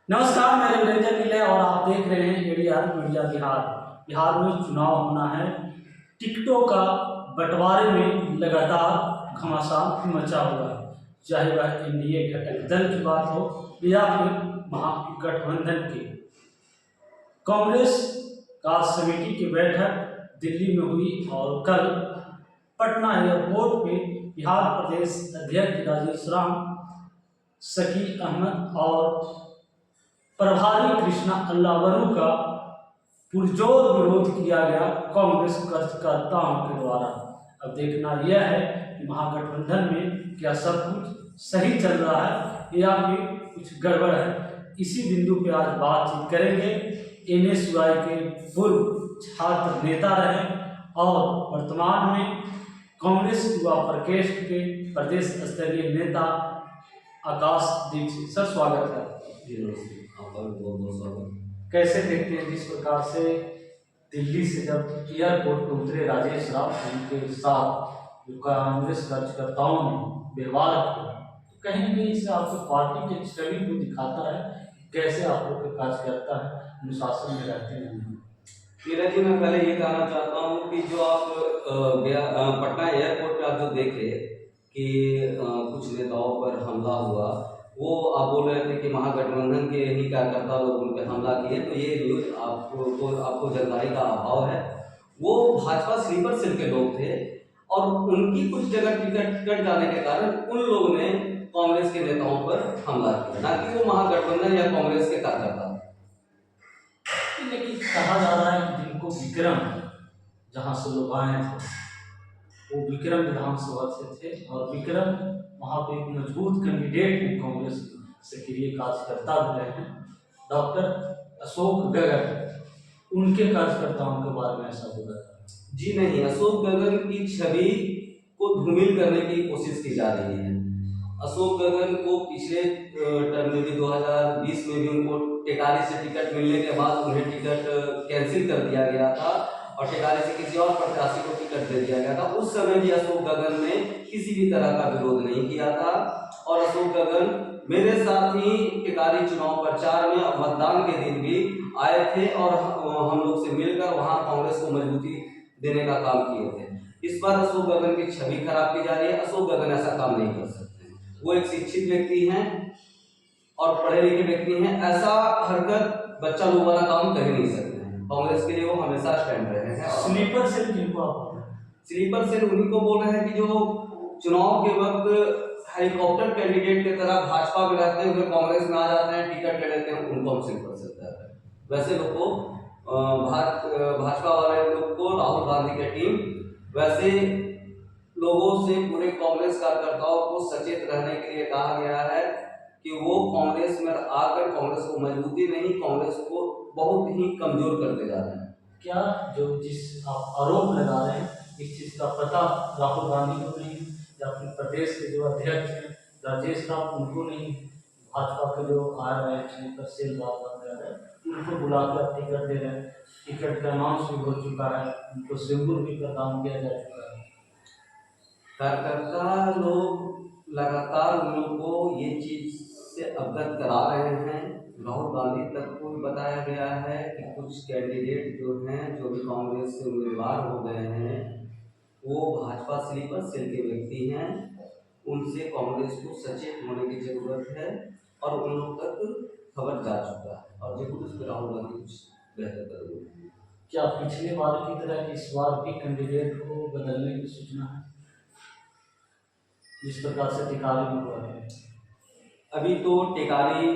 नमस्कार, मैं रविरंजन नीले और आप देख रहे हैं एडीआर मीडिया बिहार। बिहार में चुनाव होना है। टिकटों का बंटवारे में लगातार घमासान मचा हुआ है, चाहे वह एनडीए घटक दल की बात हो या फिर महागठबंधन की। कांग्रेस कार्य समिति की बैठक दिल्ली में हुई और कल पटना एयरपोर्ट पे बिहार प्रदेश अध्यक्ष राजेश राम, शकील अहमद और प्रभारी कृष्णा अल्लावरू का पुरजोर विरोध किया गया कांग्रेस कार्यकर्ताओं के द्वारा। अब देखना यह है कि महागठबंधन में क्या सब कुछ सही चल रहा है या फिर कुछ गड़बड़ है। इसी बिंदु पे आज बातचीत करेंगे। एनएसयूआई के पूर्व छात्र नेता रहे और वर्तमान में कांग्रेस युवा प्रकोष्ठ के प्रदेश स्तरीय नेता आकाश दीक्षित। सर, स्वागत है। आपका भी बहुत बहुत स्वागत। कैसे देखते हैं जिस प्रकार से दिल्ली से जब एयरपोर्ट पर उतरे राजेश राव, उनके साथ जो कांग्रेस कार्यकर्ताओं ने व्यवहार किया, तो कहीं ना कहीं से आपको पार्टी के छवि को दिखाता है कैसे आप लोग के कार्यकर्ता है अनुशासन में रहते हैं। नीरज जी, मैं पहले ये कहना चाहता हूँ कि जो आप पटना एयरपोर्ट पे आप जो देखे कि कुछ नेताओं पर हमला हुआ, वो आप बोल रहे थे कि महागठबंधन के ही कार्यकर्ता लोग उन पर हमला किए, तो ये न्यूज आपको जानकारी का अभाव है। वो भाजपा स्लीपर सेल के लोग थे और उनकी कुछ जगह टिकट कट जाने के कारण उन लोगों ने कांग्रेस के नेताओं पर हमला किया, ना कि वो महागठबंधन या कांग्रेस के कार्यकर्ता। लेकिन कहा जा रहा है कि जिनको विक्रम जहाँ से लोग आए थे वो विक्रम विधानसभा से थे और विक्रम वहाँ पे एक मजबूत कैंडिडेट हैं कांग्रेस से सक्रिय कार्यकर्ता भी रहे हैं, डॉक्टर अशोक गगन। उनके कार्यकर्ताओं के बारे में ऐसा बोला था। जी नहीं, अशोक गगन की छवि को धूमिल करने की कोशिश की जा रही है। अशोक गगन को पिछले टर्म में भी 2020 में भी उनको टेकारी से टिकट मिलने के बाद उन्हें टिकट कैंसिल कर दिया गया था और टेकारी से किसी और प्रत्याशी को टिकट दे दिया गया था। उस समय भी अशोक गगन ने किसी भी तरह का विरोध नहीं किया था और अशोक गगन मेरे साथ ही टिकारी चुनाव प्रचार में मतदान के दिन भी आए थे और हम लोग से मिलकर वहां कांग्रेस को मजबूती देने का काम किए थे। इस बार अशोक गगन की छवि खराब की जा रही है। अशोक गगन ऐसा काम नहीं कर सकते। वो एक शिक्षित व्यक्ति हैं और पढ़े लिखे व्यक्ति हैं। ऐसा हरकत बच्चा लोग वाला काम कर ही नहीं सकते हैं। कांग्रेस के लिए वो हमेशा स्टैंड रहे हैं। स्लीपर सेल किनको आप? स्लीपर सेल उन्हीं को बोल रहे हैं कि जो चुनाव के वक्त हेलीकॉप्टर कैंडिडेट की तरह भाजपा में रहते हुए कांग्रेस में आ जाते हैं, टिकट ले लेते हैं, उनको हम स्लीपर सेल कहते हैं। वैसे लोग को भाजपा वाले लोग को राहुल गांधी की टीम वैसे लोगों से पूरे कांग्रेस कार्यकर्ताओं को सचेत रहने के लिए कहा गया है कि वो कांग्रेस में आकर कांग्रेस को मजबूती नहीं, कांग्रेस को बहुत ही कमजोर करते जा रहे हैं। क्या जो जिस आप आरोप लगा रहे हैं इस चीज का पता राहुल गांधी को नहीं या फिर प्रदेश के जो अध्यक्ष हैं राजेश राव उनको नहीं, भाजपा के जो आ रहे हैं स्लीपर सेल बात बन रहे हैं उनको बुलाकर टिकट दे रहे हैं, टिकट का अनाउंस भी हो चुका है, उनको सिंदूर भी प्रदान किया जा चुका है। कार्यकर्ता लोग लगातार उन लोग को ये चीज से अवगत करा रहे हैं। राहुल गांधी तक को बताया गया है कि कुछ कैंडिडेट जो हैं, जो भी कांग्रेस से उम्मीदवार हो गए हैं, वो भाजपा स्लीपर सेल के व्यक्ति हैं। उनसे कांग्रेस को सचेत होने की जरूरत है और उन लोग तक खबर जा चुका है और जरूर उस पर राहुल गांधी कुछ बेहतर करेंगे। क्या पिछले बार की तरह इस बार भी कैंडिडेट को बदलने की सूचना है जिस प्रकार से टिकारी में हुआ है? अभी तो टिकारी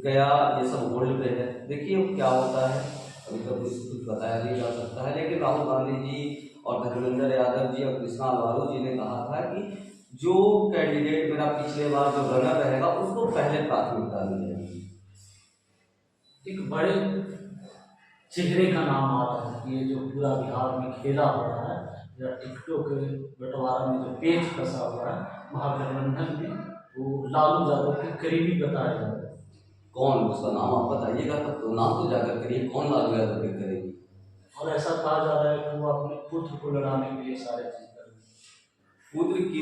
गया, ये सब होल्ड पे है। देखिए क्या होता है, अभी तो कुछ बताया नहीं जा सकता है। लेकिन राहुल गांधी जी और धर्मेंद्र यादव जी और कृष्णा अल्लावरू जी ने कहा था कि जो कैंडिडेट मेरा पिछले बार जो रनर रहेगा उसको पहले प्राथमिकता दी जाएगी। एक बड़े चेहरे का नाम आ रहा है, ये जो पूरा बिहार में खेला हो रहा है या टिकटों के बंटवारा में जो पेच फंसा हुआ है महागठबंधन में, वो लालू यादव के करीबी बताया जा रहा है। कौन, उसका नाम आप बताइएगा तब तो नाम तो जाकर करिए, कौन लालू यादव के करेगी। और ऐसा कहा जा रहा है कि वो अपने पुत्र को लड़ाने के लिए सारे चीज कर रहे हैं। पुत्र की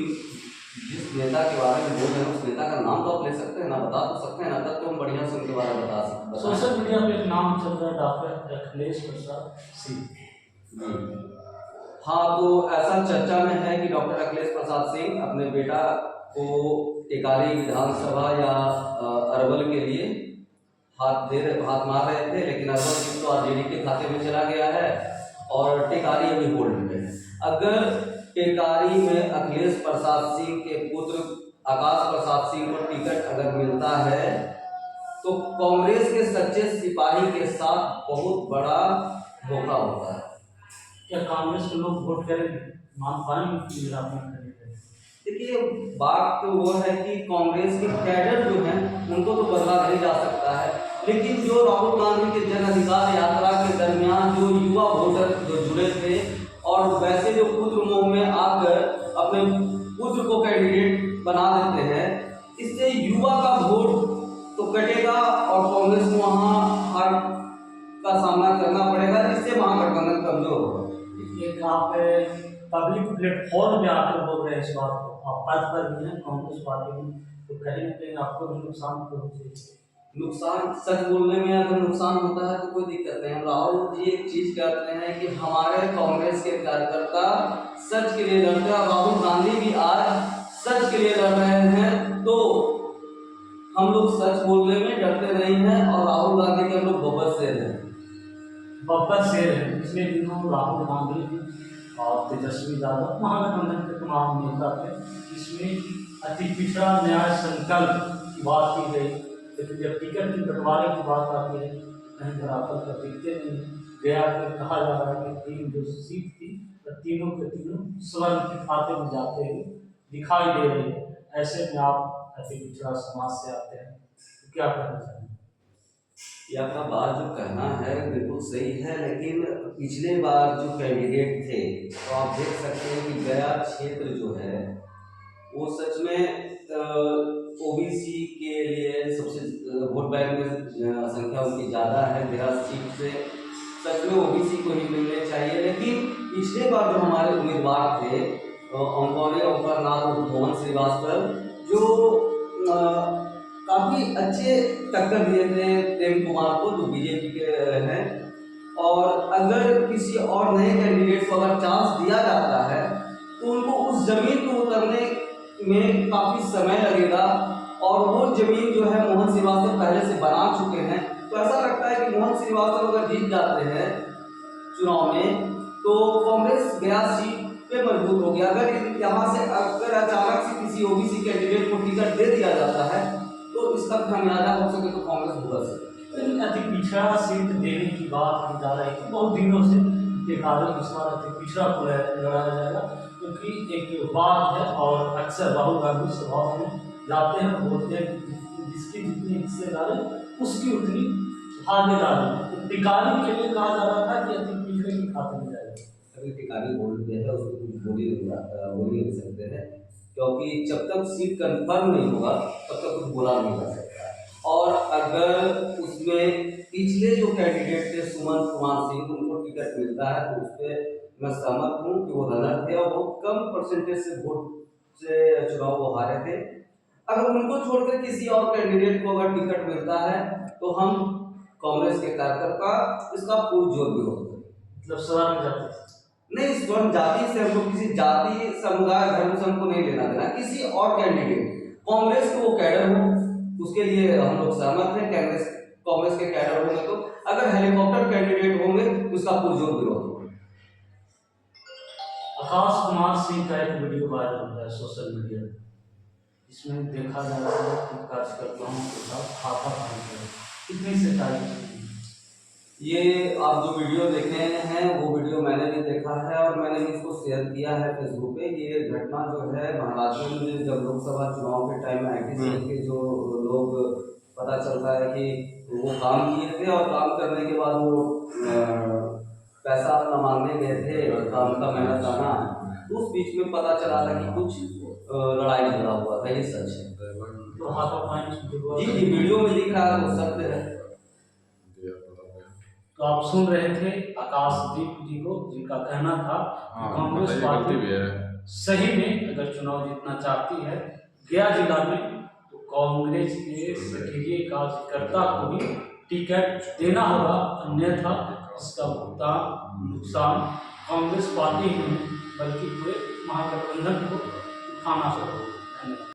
जिस नेता के बारे में बोल रहे हैं उस नेता का नाम तो आप ले सकते हैं ना, बता तो सकते हैं ना, तब तो हम बढ़िया से उनके बारे में बता सकते हैं। सोशल मीडिया पे एक नाम चल रहा है डॉक्टर अखिलेश प्रसाद सिंह। हाँ, तो ऐसा चर्चा में है कि डॉक्टर अखिलेश प्रसाद सिंह अपने बेटा को टेकारी विधानसभा या अरवल के लिए हाथ मार रहे थे, लेकिन अरवल सीट तो आरजेडी के खाते में चला गया है और टेकारी अभी होल्ड में है। अगर टेकारी में अखिलेश प्रसाद सिंह के पुत्र आकाश प्रसाद सिंह को टिकट अगर मिलता है तो कांग्रेस के सच्चे सिपाही के साथ बहुत बड़ा धोखा होता है। क्या कांग्रेस के लोग वोट करेंगे, मान पाएंगे कि मेरा अपना खरीद? देखिए, बात तो वो है कि कांग्रेस के कैडर जो हैं उनको तो बदला नहीं जा सकता है, लेकिन जो राहुल गांधी के जन अधिकार यात्रा के दरमियान जो युवा वोटर जो जुड़े थे और वैसे जो पुत्र मोह में आकर अपने पुत्र को कैंडिडेट बना देते हैं, इससे युवा का वोट तो कटेगा और कांग्रेस को वहाँ हार का सामना करना पड़ेगा, जिससे महागठबंधन कमजोर होगा। एक आप पब्लिक प्लेटफॉर्म पे आकर बोल रहे हैं इस बात को, आप पद पर भी हैं कांग्रेस पार्टी में, तो कहीं ना कहीं आपको भी नुकसान पहुंचे। नुकसान, सच बोलने में अगर नुकसान होता है तो कोई दिक्कत नहीं है। राहुल जी एक चीज कहते हैं कि हमारे कांग्रेस के कार्यकर्ता सच के लिए लड़ते हैं, राहुल गांधी भी आज सच के लिए लड़ रहे हैं, तो हम लोग सच बोलने में डरते नहीं हैं और राहुल गांधी के हम लोग बब्बर शेर हैं। बब्बर शेर है। पिछले दिनों राहुल गांधी और तेजस्वी यादव महागठबंधन के तमाम नेता थे, इसमें अति पिछड़ा न्याय संकल्प की बात की गई, लेकिन जब टिकट की बंटवारे की बात आती है कहीं धरातल पर दिखते नहीं। गया के कहा जा रहा है कि 3 जो सीट थी तो तीनों के तीनों स्वर्ण के खाते में जाते हुए दिखाई दे रही है। ऐसे में आप अति पिछड़ा समाज से आते हैं, तो क्या कहना चाहेंगे? ये आपका बात जो कहना है बिल्कुल सही है, लेकिन पिछले बार जो कैंडिडेट थे तो आप देख सकते हैं कि गया क्षेत्र जो है वो सच में ओबीसी के लिए सबसे वोट बैंक में संख्या उनकी ज़्यादा है। गया सीट से सच में ओबीसी को ही मिलने चाहिए, लेकिन पिछले बार जो हमारे उम्मीदवार थे ओंकारिया उपरनाथ और भुवन श्रीवास्तव जो काफ़ी अच्छे टक्कर दिए थे प्रेम कुमार को जो बीजेपी के हैं, और अगर किसी और नए कैंडिडेट को अगर चांस दिया जाता है तो उनको उस जमीन को उतरने में काफ़ी समय लगेगा, और वो जमीन जो है मोहन श्रीवास्तव पहले से बना चुके हैं। तो ऐसा लगता है कि मोहन श्रीवास्तव अगर जीत जाते हैं चुनाव में तो कांग्रेस गया सीट पे मजबूत हो गया। अगर यहाँ से अगर अचानक से किसी ओबीसी कैंडिडेट को टिकट दे दिया जाता है तो इसका खामियाजा हो सके तो कांग्रेस भुगत सके। लेकिन अति पिछड़ा सीट देने की बात की जा रही है बहुत दिनों से, टेकारी इस बार अति पिछड़ा को लड़ाया जाएगा, क्योंकि एक बात है और अक्सर राहुल गांधी सभाओं में जाते हैं बोलते हैं कि जिसकी जितनी हिस्सेदारी उसकी उतनी भागीदारी। तो टिकारी के लिए कहा जा रहा था कि अति पिछड़े के खाते में जाएगा। अभी टिकारी बोलते हैं उसको कुछ बोल नहीं सकते हैं, क्योंकि जब तक सीट कंफर्म नहीं होगा तब तक कुछ बोला नहीं जा सकता। और अगर उसमें पिछले जो कैंडिडेट थे सुमंत कुमार सिंह उनको टिकट मिलता है तो उस पर मैं सहमत हूँ कि वो रनर थे और बहुत कम परसेंटेज से वोट से चुनाव वो हारे थे। अगर उनको छोड़कर किसी और कैंडिडेट को अगर टिकट मिलता है तो हम कांग्रेस के कार्यकर्ता इसका पुरजोर विरोध करें। मतलब स्वर्ण जाति नहीं, स्वर्ण जाति से हमको किसी जाति समुदाय धर्म से हमको नहीं लेना देना, किसी और कैंडिडेट कांग्रेस को वो कैडर हो उसके लिए हम लोग सहमत हैं। कांग्रेस के कैडर होंगे तो अगर हेलीकॉप्टर कैंडिडेट होंगे तो उसका पुरजोर विरोध होगा। आकाश कुमार सिंह का एक वीडियो वायरल हो रहा है सोशल मीडिया में, इसमें देखा जा रहा है कि कार्यकर्ताओं के साथ हाथापाई कर कितनी सच्चाई। ये आप जो वीडियो देख रहे हैं वो वीडियो मैंने भी देखा है और मैंने भी इसको शेयर किया है फेसबुक पे। ये घटना जो है महाराष्ट्र में जब लोकसभा चुनाव के टाइम में IT सेल के जो लोग पता चलता है कि वो काम किए थे और काम करने के बाद वो पैसा अपना मांगने गए थे काम का मेहनत आना, उस बीच में पता चला था कि कुछ लड़ाई झगड़ा हुआ था। ये सच है। तो हाथापाई जी वीडियो में दिख रहा है वो सत्य है। तो आप सुन रहे थे आकाशदीप जी को, जिनका कहना था कि कांग्रेस पार्टी सही में अगर चुनाव जीतना चाहती है गया जिला में, तो कांग्रेस के सक्रिय कार्यकर्ता को ही टिकट देना होगा, अन्यथा इसका भुगतान नुकसान कांग्रेस पार्टी ही नहीं बल्कि पूरे महागठबंधन को उठाना होगा। धन्यवाद।